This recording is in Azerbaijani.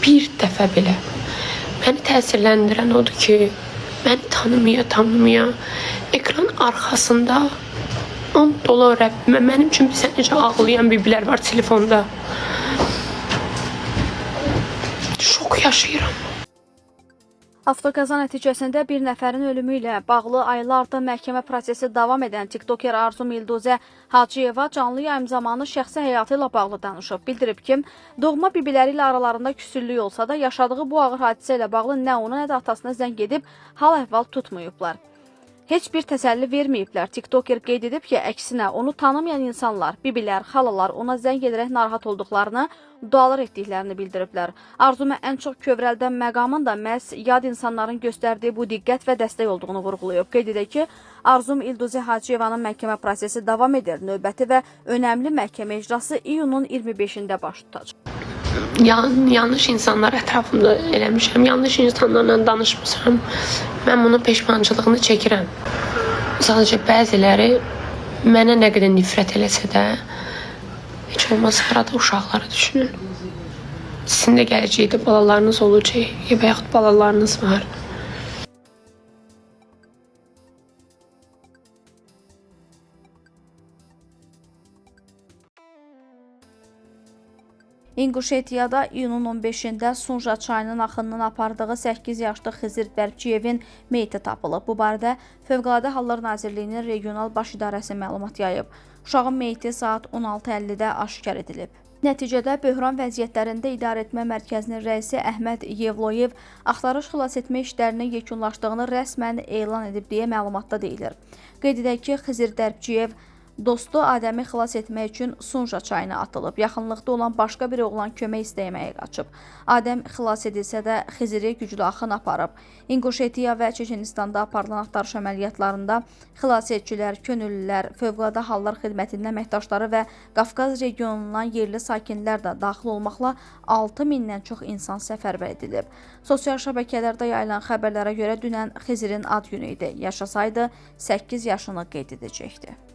bir dəfə belə məni təsirləndirən odur ki, məni tanımaya ekran arxasında $10 Rəbbimə mənim üçün bizə necə ağlayan bibilər var telefonda. Şok yaşayıram. Avtoqəza nəticəsində bir nəfərin ölümü ilə bağlı aylardır məhkəmə prosesi davam edən tiktoker Arzum İlduzə Hacıyeva canlı yayım zamanı şəxsi həyatı ilə bağlı danışıb. Bildirib ki, doğma bibiləri ilə aralarında küsürlük olsa da yaşadığı bu ağır hadisə ilə bağlı nə ona, nə də atasına zəng edib hal-əhval tutmayıblar. Heç bir təsəlli verməyiblər. TikToker qeyd edib ki, əksinə onu tanımayan insanlar, bibilər, xalalar ona zəng edərək narahat olduqlarını, dualar etdiklərini bildiriblər. Arzuma ən çox kövrəldən məqamın da məhz yad insanların göstərdiyi bu diqqət və dəstək olduğunu vurğulayıb. Qeyd edək ki, Arzum İlduzə Hacıyevanın məhkəmə prosesi davam edir. Növbəti və önəmli məhkəmə icrası iyunun 25-də baş tutacaq. Yanlış insanlar ətrafımda eləmişəm, yanlış insanlarla danışmışam. Mən bunun peşmançılığını çəkirəm. Sadəcə bəziləri mənə nə qədər nifrət eləsə də, heç olmazsa arada uşaqları düşünün. Sizin də gələcəkdə balalarınız olacaq, və yaxud balalarınız var. İnquşetiyada iyunun 15-də Sunja çayının axınının apardığı 8 yaşlı Xizir Dərbçiyevin meyti tapılıb. Bu barədə Fövqəladə Hallar Nazirliyinin regional baş idarəsi məlumat yayıb. Uşağın meyti saat 16:50-də aşkar edilib. Nəticədə böhran vəziyyətlərində İdarəetmə Mərkəzinin rəisi Əhməd Yevloyev axtarış xilasetmə işlərinin yekunlaşdığını rəsmən elan edib deyə məlumatda deyilir. Qeyd edək ki, Xizir Dərbçiyev dostu Adəmi xilas etmək üçün Sunja çayına atılıb. Yaxınlıqda olan başqa bir oğlan kömək istəməyə qaçıb. Adəm xilas edilsə də Xiziri güclü axın aparıb. İnquşetiya və Çeçenistanda aparılan axtarış əməliyyatlarında xilasetçilər, könüllülər, Fövqəladə Hallar Xidmətinin əməkdaşları və Qafqaz regionundan yerli sakinlər də daxil olmaqla 6000-dən çox insan səfərbər edilib. Sosial şəbəkələrdə yayılan xəbərlərə görə dünən Xizirin ad günü idi. Yaşasaydı 8 yaşını qeyd edəcəkdi.